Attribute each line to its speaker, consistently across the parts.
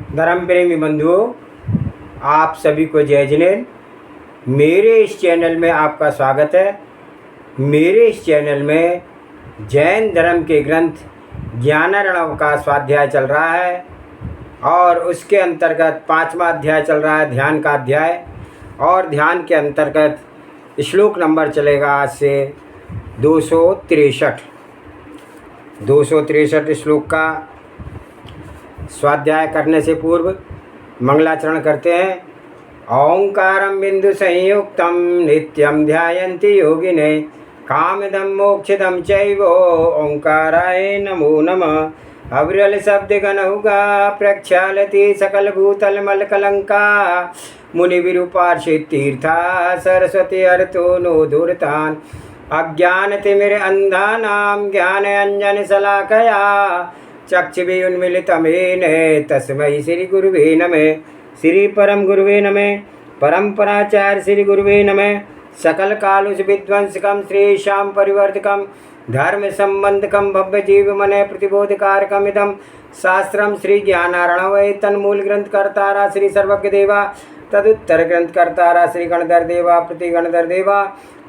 Speaker 1: धर्म प्रेमी बंधुओं, आप सभी को जय जिनेन्द्र। मेरे इस चैनल में आपका स्वागत है। मेरे इस चैनल में जैन धर्म के ग्रंथ ज्ञानार्णव का स्वाध्याय चल रहा है और उसके अंतर्गत 5वां अध्याय चल रहा है, ध्यान का अध्याय। और ध्यान के अंतर्गत श्लोक नंबर चलेगा आज से 263 श्लोक का स्वाध्याय करने से पूर्व मंगलाचरण करते हैं। ओंकारं बिंदु संयुक्तं नित्यं ध्यायन्ति योगिने कामदं मोक्षदं चैव ओंकाराय नमो नमः। अविरल शब्द गणहुगा प्रक्षालति सकल भूतल मल कलंका मुनि विरूपार्षित तीर्था सरस्वती अर्थो नो दूरतान अज्ञान तिमिर अंधानां ज्ञान अंजन शलाकया चक्षुषे उन्मीलितमेन तस्मै श्री गुरुवे नमः। श्री परम गुरुवे नमः। परंपराचार्य श्री गुरुवे नमः। सकल कालुष विध्वंसकं श्रेषां परिवर्तकं धर्म संबंधकं भव्य जीव मन प्रतिबोधकारकमिदं शास्त्रं श्री ज्ञानार्णव। तन्मूल ग्रंथ कर्तारा श्री सर्वज्ञ देवा, तदुत्तर ग्रंथ कर्तारा श्री गणधर देवा प्रति गणधर देवा।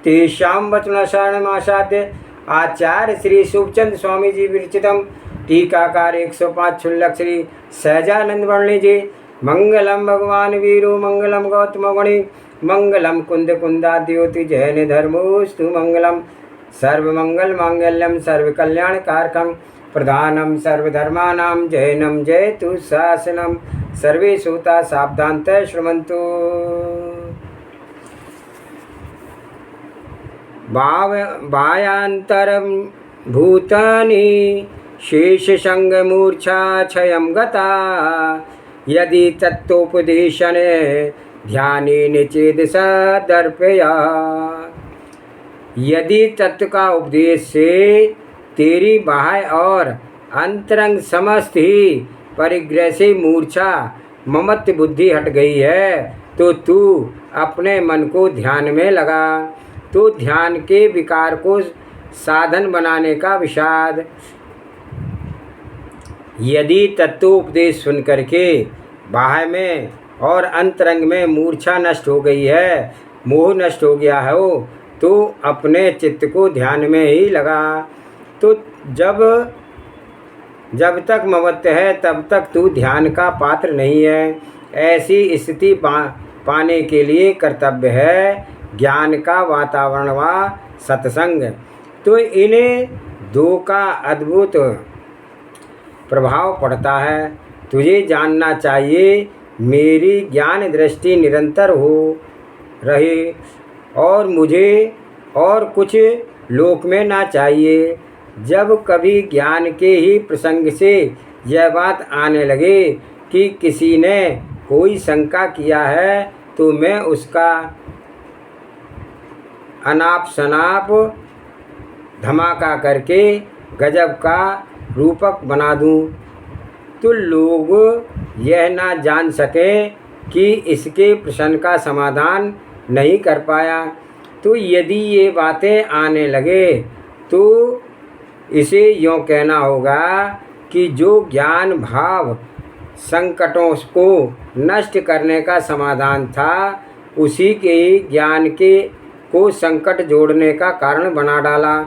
Speaker 1: तेषां वचनशरणमासाद्य आचार्य श्री शुभचंद स्वामी जी विरचितम टीकाकार 105 क्षुल्लक श्री सहजानंद वर्णी जी। मंगलम भगवान वीरो मंगलम गौतम गणि मंगलम कुंद कुंदाद्योति जैन धर्मोस्तु मंगलम सर्वमंगल मांगल्यम सर्वकल्याणकारकं प्रधानम सर्वधर्मानां जैनम जयतु शासनम। सर्वे श्रोता सावधानतः शृण्वन्तु। भायांतरं भूतानि शेषसंगमूर्छा क्षयं गता यदि तत्त्वोपदेशन ध्यानेन चेद सदर्पया। यदि तत्व का उपदेश से तेरी बाह्य और अंतरंग समस्त ही परिग्रह से मूर्छा ममत्व बुद्धि हट गई है तो तू अपने मन को ध्यान में लगा। तो ध्यान के विकार को साधन बनाने का विषाद। यदि तत्वोपदेश सुन करके बाह्य में और अंतरंग में मूर्छा नष्ट हो गई है, मोह नष्ट हो गया हो, तो अपने चित्त को ध्यान में ही लगा। तो जब तक ममत्व है तब तक तू ध्यान का पात्र नहीं है। ऐसी स्थिति पाने के लिए कर्तव्य है ज्ञान का वातावरण व सत्संग। तो इन्हें दो का अद्भुत प्रभाव पड़ता है। तुझे जानना चाहिए मेरी ज्ञान दृष्टि निरंतर हो रहे और मुझे और कुछ लोक में ना चाहिए। जब कभी ज्ञान के ही प्रसंग से यह बात आने लगे कि किसी ने कोई शंका किया है तो मैं उसका अनाप शनाप धमाका करके गजब का रूपक बना दूं, तो लोग यह ना जान सके कि इसके प्रश्न का समाधान नहीं कर पाया। तो यदि ये बातें आने लगे तो इसे यों कहना होगा कि जो ज्ञान भाव संकटों को नष्ट करने का समाधान था उसी के ज्ञान के को संकट जोड़ने का कारण बना डाला।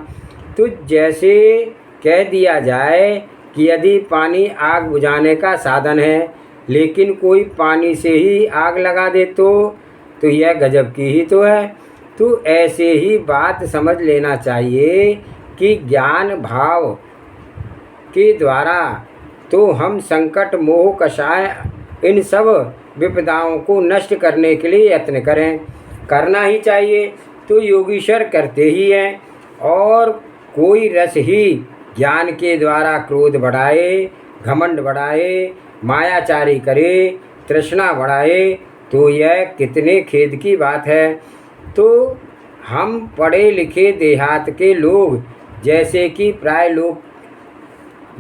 Speaker 1: तो जैसे कह दिया जाए कि यदि पानी आग बुझाने का साधन है लेकिन कोई पानी से ही आग लगा दे तो यह गजब की ही तो है। तो ऐसे ही बात समझ लेना चाहिए कि ज्ञान भाव के द्वारा तो हम संकट मोह कषाय इन सब विपदाओं को नष्ट करने के लिए यत्न करें, करना ही चाहिए। तो योगीश्वर करते ही हैं। और कोई रस ही ज्ञान के द्वारा क्रोध बढ़ाए, घमंड बढ़ाए, मायाचारी करे, तृष्णा बढ़ाए तो यह कितने खेद की बात है। तो हम पढ़े लिखे देहात के लोग जैसे कि प्राय लोग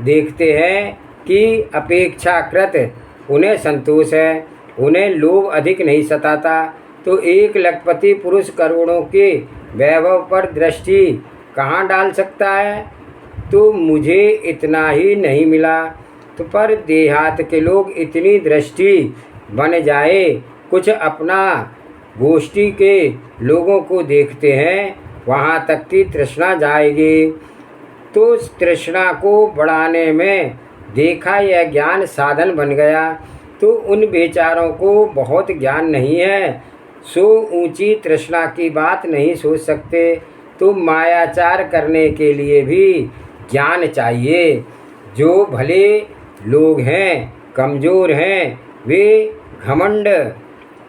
Speaker 1: देखते हैं कि अपेक्षाकृत उन्हें संतोष है, उन्हें लोभ अधिक नहीं सताता। तो एक लखपति पुरुष करोड़ों के वैभव पर दृष्टि कहाँ डाल सकता है। तो मुझे इतना ही नहीं मिला तो पर देहात के लोग इतनी दृष्टि बन जाए, कुछ अपना गोष्ठी के लोगों को देखते हैं, वहाँ तक की तृष्णा जाएगी। तो उस तृष्णा को बढ़ाने में देखा यह ज्ञान साधन बन गया। तो उन बेचारों को बहुत ज्ञान नहीं है, सो ऊंची तृष्णा की बात नहीं सोच सकते। तो मायाचार करने के लिए भी ज्ञान चाहिए। जो भले लोग हैं, कमज़ोर हैं, वे घमंड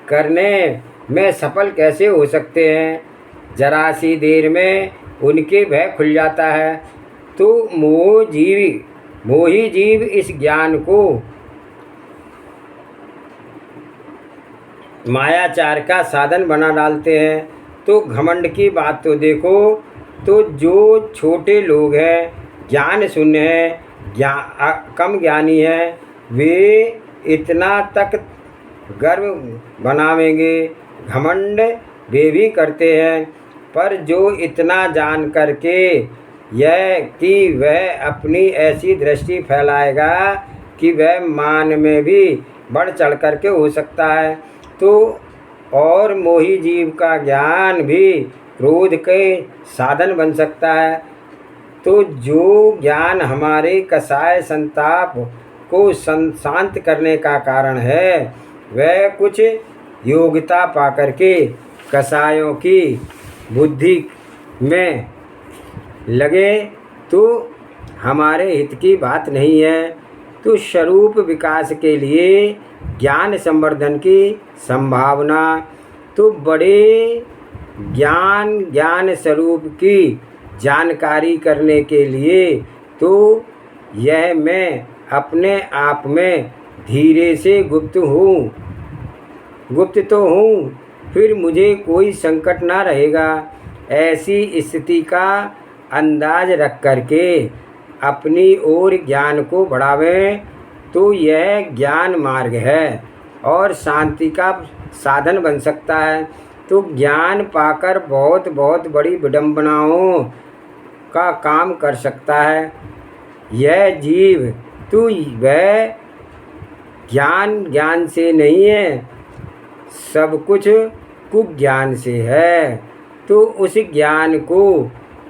Speaker 1: करने में सफल कैसे हो सकते हैं? जरा सी देर में उनके भय खुल जाता है। तो मोही जीव इस ज्ञान को मायाचार का साधन बना डालते हैं। तो घमंड की बात तो देखो, तो जो छोटे लोग हैं, ज्ञान शून्य हैं, कम ज्ञानी हैं, वे इतना तक गर्व बनावेंगे। घमंड वे भी करते हैं, पर जो इतना जान करके यह कि वह अपनी ऐसी दृष्टि फैलाएगा कि वह मान में भी बढ़ चढ़ करके हो सकता है। तो और मोही जीव का ज्ञान भी क्रोध के साधन बन सकता है। तो जो ज्ञान हमारे कसाय संताप को शांत करने का कारण है, वह कुछ योग्यता पाकर के कसायों की बुद्धि में लगे तो हमारे हित की बात नहीं है। तो स्वरूप विकास के लिए ज्ञान संवर्धन की संभावना, तो बड़े ज्ञान स्वरूप की जानकारी करने के लिए तो यह मैं अपने आप में धीरे से गुप्त तो हूँ, फिर मुझे कोई संकट ना रहेगा। ऐसी स्थिति का अंदाज रख करके अपनी ओर ज्ञान को बढ़ावें, तो यह ज्ञान मार्ग है और शांति का साधन बन सकता है। तो ज्ञान पाकर बहुत बहुत बड़ी विडंबनाओं का काम कर सकता है यह जीव। तो वह ज्ञान से नहीं है, सब कुछ कुज्ञान से है। तो उस ज्ञान को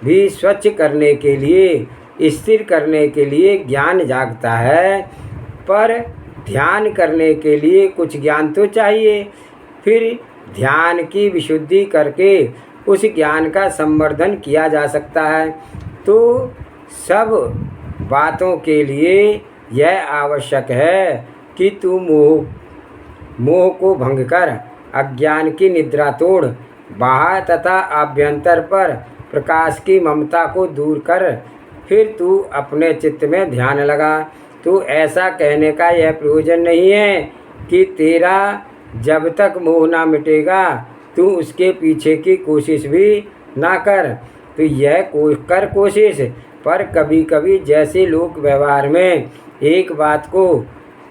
Speaker 1: भी स्वच्छ करने के लिए, स्थिर करने के लिए ज्ञान जागता है, पर ध्यान करने के लिए कुछ ज्ञान तो चाहिए। फिर ध्यान की विशुद्धि करके उस ज्ञान का संवर्धन किया जा सकता है। तो सब बातों के लिए यह आवश्यक है कि तू मोह को भंग कर अज्ञान की निद्रा तोड़, बाह्य तथा आभ्यंतर पर प्रकाश की ममता को दूर कर, फिर तू अपने चित्त में ध्यान लगा। तो ऐसा कहने का यह प्रयोजन नहीं है कि तेरा जब तक मोह ना मिटेगा तू उसके पीछे की कोशिश भी ना कर। तो यह कर कोशिश, पर कभी कभी जैसे लोक व्यवहार में एक बात को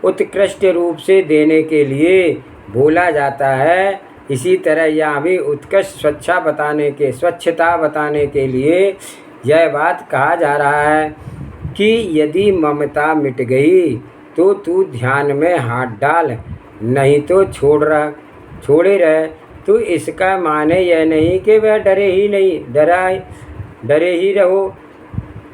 Speaker 1: उत्कृष्ट रूप से देने के लिए बोला जाता है, इसी तरह यहाँ भी उत्कृष्ट स्वच्छता बताने के लिए यह बात कहा जा रहा है कि यदि ममता मिट गई तो तू ध्यान में हाथ डाल, नहीं तो छोड़े रहे। तो इसका माने यह नहीं कि वह डरे ही रहो,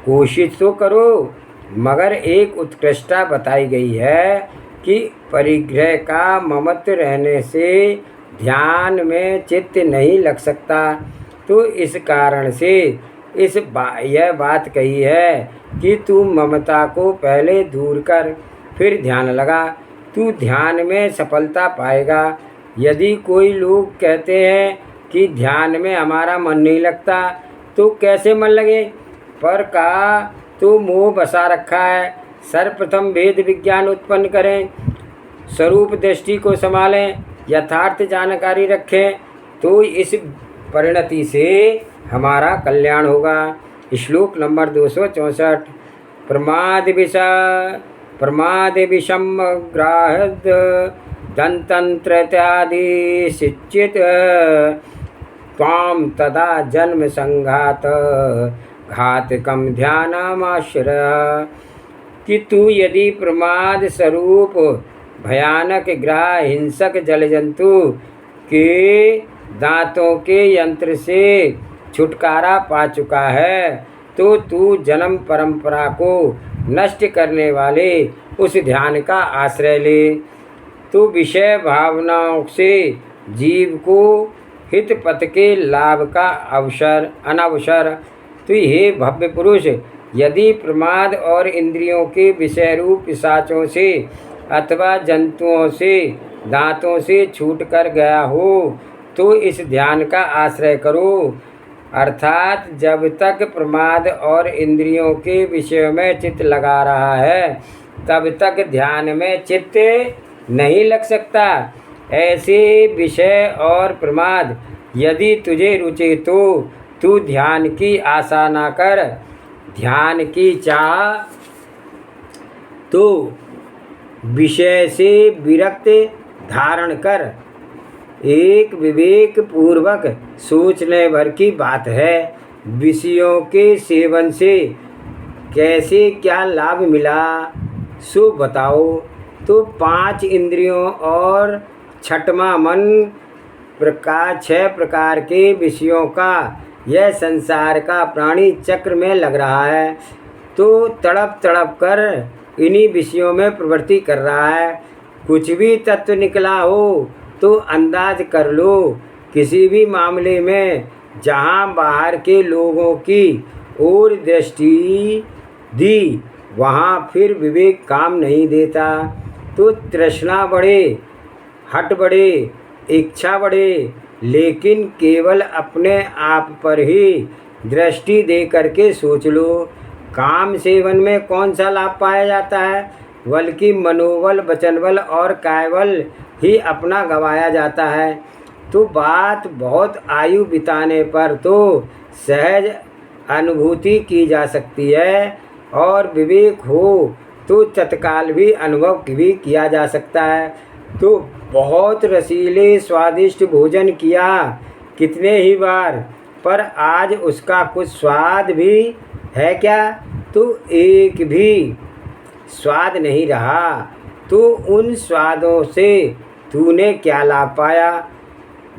Speaker 1: कोशिश तो करो, मगर एक उत्कृष्टता बताई गई है कि परिग्रह का ममत्व रहने से ध्यान में चित्त नहीं लग सकता। तो इस कारण से यह बात कही है कि तू ममता को पहले दूर कर, फिर ध्यान लगा, तू ध्यान में सफलता पाएगा। यदि कोई लोग कहते हैं कि ध्यान में हमारा मन नहीं लगता, तो कैसे मन लगे? पर कहा तो मोह बसा रखा है। सर्वप्रथम भेद विज्ञान उत्पन्न करें, स्वरूप दृष्टि को संभालें, यथार्थ जानकारी रखें, तो इस परिणति से हमारा कल्याण होगा। श्लोक नंबर 264। प्रमाद विषम ग्राहद दंतंत्रत्यादि शिक्षित त्वाम तदा जन्म संघात घातकम ध्यानमाश्रय। कि तू यदि प्रमाद स्वरूप भयानक ग्रह हिंसक जल जंतु के दांतों के यंत्र से छुटकारा पा चुका है तो तू जन्म परंपरा को नष्ट करने वाले उस ध्यान का आश्रय ले। तो विषय भावनाओं से जीव को हित पथ के लाभ का अनवसर। तो हे भव्य पुरुष, यदि प्रमाद और इंद्रियों के विषय रूप पिशाचों से अथवा जंतुओं से दांतों से छूट कर गया हो तो इस ध्यान का आश्रय करो। अर्थात जब तक प्रमाद और इंद्रियों के विषय में चित्त लगा रहा है तब तक ध्यान में चित्त नहीं लग सकता। ऐसे विषय और प्रमाद यदि तुझे रुचे तो तू ध्यान की आशा ना कर, ध्यान की चाह तो विषय से विरक्त धारण कर। एक विवेक पूर्वक सोचने भर की बात है। विषयों के सेवन से कैसे क्या लाभ मिला सो बताओ। तो 5 इंद्रियों और छठवां मन प्रकार 6 प्रकार के विषयों का यह संसार का प्राणी चक्र में लग रहा है तो तड़प तड़प कर इन्हीं विषयों में प्रवृत्ति कर रहा है। कुछ भी तत्व निकला हो तो अंदाज कर लो। किसी भी मामले में जहाँ बाहर के लोगों की ओर दृष्टि दी वहाँ फिर विवेक काम नहीं देता। तो तृष्णा बढ़े, हट बढ़े, इच्छा बढ़े, लेकिन केवल अपने आप पर ही दृष्टि दे करके सोच लो। काम सेवन में कौन सा लाभ पाया जाता है, बल्कि मनोबल, वचनबल और कायबल ही अपना गंवाया जाता है। तो बात बहुत आयु बिताने पर तो सहज अनुभूति की जा सकती है और विवेक हो तो तत्काल भी अनुभव भी किया जा सकता है। तो बहुत रसीले स्वादिष्ट भोजन किया कितने ही बार, पर आज उसका कुछ स्वाद भी है क्या? तो एक भी स्वाद नहीं रहा। तो उन स्वादों से तूने क्या लाभ पाया,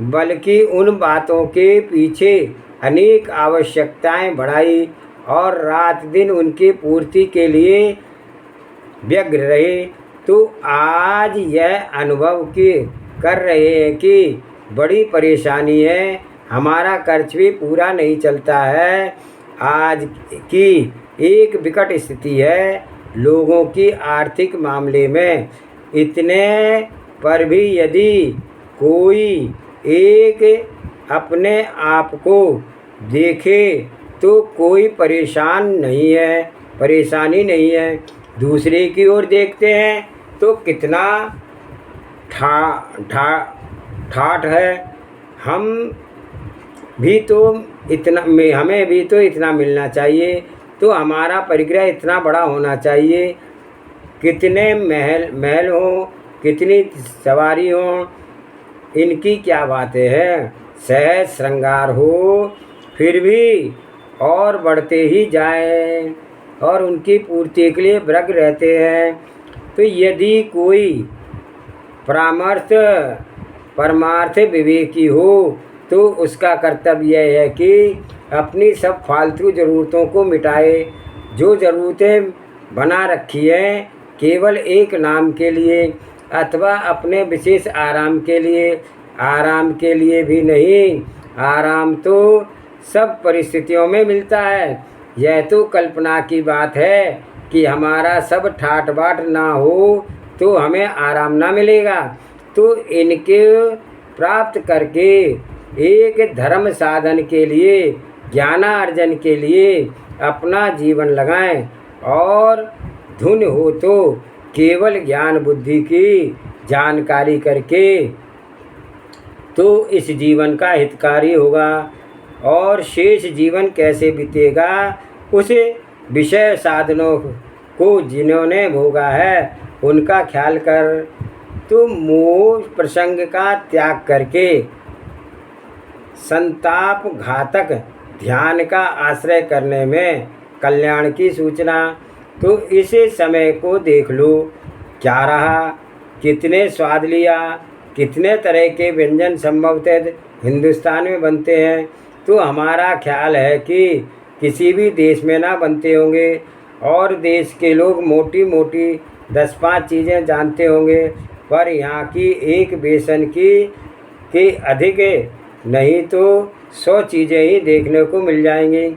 Speaker 1: बल्कि उन बातों के पीछे अनेक आवश्यकताएं बढ़ाई और रात दिन उनकी पूर्ति के लिए व्यग्र रहे। तो आज यह अनुभव कर रहे हैं कि बड़ी परेशानी है, हमारा खर्च भी पूरा नहीं चलता है। आज की एक विकट स्थिति है लोगों की आर्थिक मामले में। इतने पर भी यदि कोई एक अपने आप को देखे तो कोई परेशानी नहीं है। दूसरे की ओर देखते हैं तो कितना ठाठ है। हमें भी तो इतना मिलना चाहिए, तो हमारा परिग्रह इतना बड़ा होना चाहिए। कितने महल हो, कितनी सवारी हो, इनकी क्या बातें हैं। सहज श्रृंगार हो फिर भी और बढ़ते ही जाएं और उनकी पूर्ति के लिए व्यग्र रहते हैं। तो यदि कोई परमार्थ विवेकी हो तो उसका कर्तव्य यह है कि अपनी सब फालतू ज़रूरतों को मिटाए। जो ज़रूरतें बना रखी हैं केवल एक नाम के लिए अथवा अपने विशेष आराम के लिए भी नहीं। आराम तो सब परिस्थितियों में मिलता है। यह तो कल्पना की बात है कि हमारा सब ठाट बाट ना हो तो हमें आराम ना मिलेगा। तो इनके प्राप्त करके एक धर्म साधन के लिए, ज्ञानार्जन के लिए अपना जीवन लगाएं और धुन हो तो केवल ज्ञान बुद्धि की जानकारी करके तो इस जीवन का हितकारी होगा। और शेष जीवन कैसे बीतेगा उस विषय साधनों को जिन्होंने भोगा है उनका ख्याल कर। तो मोह प्रसंग का त्याग करके संताप घातक ध्यान का आश्रय करने में कल्याण की सूचना। तो इस समय को देख लो, क्या रहा, कितने स्वाद लिया, कितने तरह के व्यंजन संभवतः हिंदुस्तान में बनते हैं। तो हमारा ख्याल है कि किसी भी देश में ना बनते होंगे, और देश के लोग मोटी मोटी 10-5 चीज़ें जानते होंगे, पर यहाँ की एक बेसन की अधिक नहीं तो 100 चीज़ें ही देखने को मिल जाएंगी।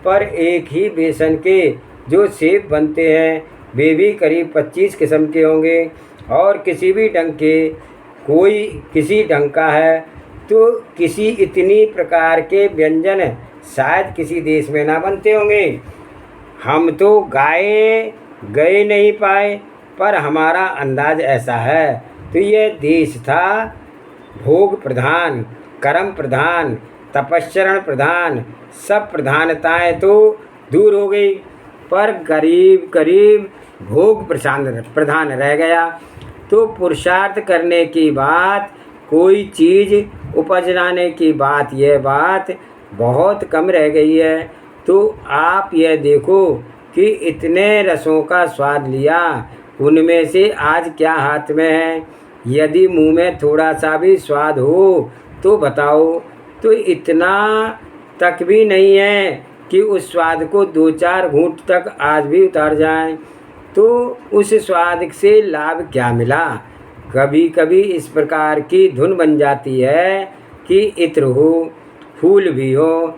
Speaker 1: पर एक ही बेसन के जो सेब बनते हैं वे भी करीब 25 किस्म के होंगे, और किसी भी ढंग के कोई किसी ढंग का है, तो किसी इतनी प्रकार के व्यंजन शायद किसी देश में ना बनते होंगे। हम तो गए नहीं पाए, पर हमारा अंदाज ऐसा है। तो यह देश था भोग प्रधान, कर्म प्रधान, तपश्चरण प्रधान, सब प्रधानताएं तो दूर हो गई, पर करीब करीब भोग प्रधान रह गया। तो पुरुषार्थ करने की बात, कोई चीज़ उपज लाने की बात, यह बात बहुत कम रह गई है। तो आप यह देखो कि इतने रसों का स्वाद लिया, उनमें से आज क्या हाथ में है। यदि मुंह में थोड़ा सा भी स्वाद हो तो बताओ, तो इतना तक भी नहीं है कि उस स्वाद को 2-4 घूंट तक आज भी उतार जाएं, तो उस स्वाद से लाभ क्या मिला। कभी कभी इस प्रकार की धुन बन जाती है कि इत्र हो, फूल भी हो,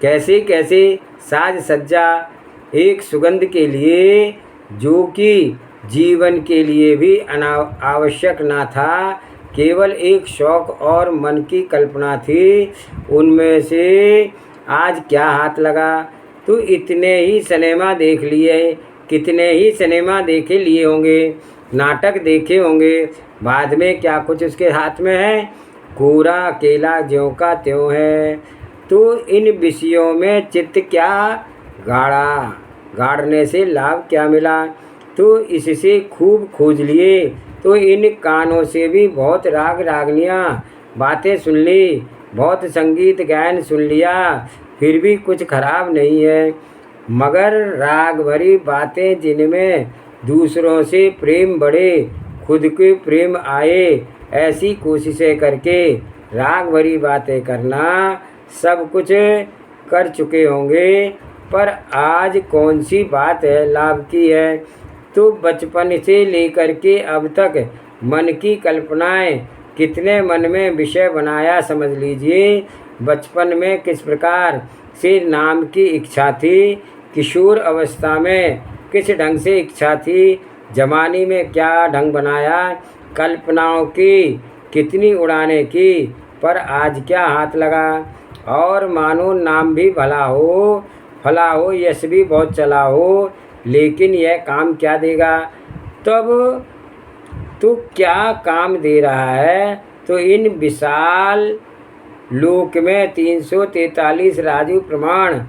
Speaker 1: कैसे कैसे साज सज्जा एक सुगंध के लिए, जो कि जीवन के लिए भी आवश्यक ना था, केवल एक शौक और मन की कल्पना थी, उनमें से आज क्या हाथ लगा। तो इतने ही सिनेमा देख लिए, कितने ही सिनेमा देखे लिए होंगे, नाटक देखे होंगे, बाद में क्या कुछ उसके हाथ में है। कोरा अकेला ज्यों का त्यों है। तो इन विषयों में चित्त क्या गाड़ने से लाभ क्या मिला। तो इससे खूब खोज लिए, तो इन कानों से भी बहुत राग रागनियाँ बातें सुन ली, बहुत संगीत गायन सुन लिया, फिर भी कुछ खराब नहीं है। मगर राग भरी बातें जिनमें दूसरों से प्रेम बढ़े, खुद के प्रेम आए, ऐसी कोशिशें करके राग भरी बातें करना सब कुछ कर चुके होंगे, पर आज कौन सी बात है लाभ की है। तो बचपन से लेकर के अब तक मन की कल्पनाएं कितने मन में विषय बनाया, समझ लीजिए। बचपन में किस प्रकार से नाम की इच्छा थी, किशोर अवस्था में किस ढंग से इच्छा थी, जवानी में क्या ढंग बनाया, कल्पनाओं की कितनी उड़ाने की, पर आज क्या हाथ लगा। और मानो नाम भी भला हो, फला हो, यश भी बहुत चला हो, लेकिन यह काम क्या देगा। तब तो क्या काम दे रहा है। तो इन विशाल लोक में 343 राजू प्रमाण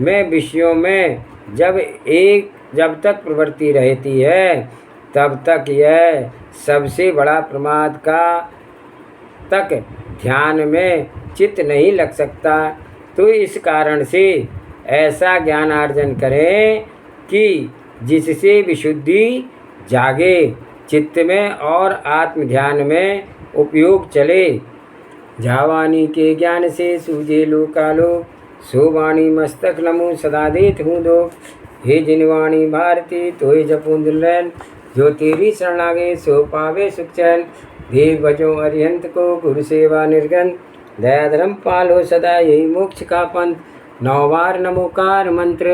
Speaker 1: में विषयों में जब तक प्रवृत्ति रहती है, तब तक यह सबसे बड़ा प्रमाद का तक ध्यान में चित्त नहीं लग सकता। तो इस कारण से ऐसा ज्ञान अर्जन करें कि जिससे विशुद्धि जागे चित्त में और आत्म ध्यान में उपयोग चले। जावानी के ज्ञान से सूझे लोकालोक, सो वाणी मस्तक नमो सदा देत हूँ दो। हे जिनवाणी भारती तोय जपू दुल्हन, जो तेरी शरण आगे सो पावे सुख चैन। देव भजो अरिहंत को गुरु सेवा निर्गन, दया धर्म पालो सदा यही मोक्ष का पंथ। 9 बार नमोकार मंत्र।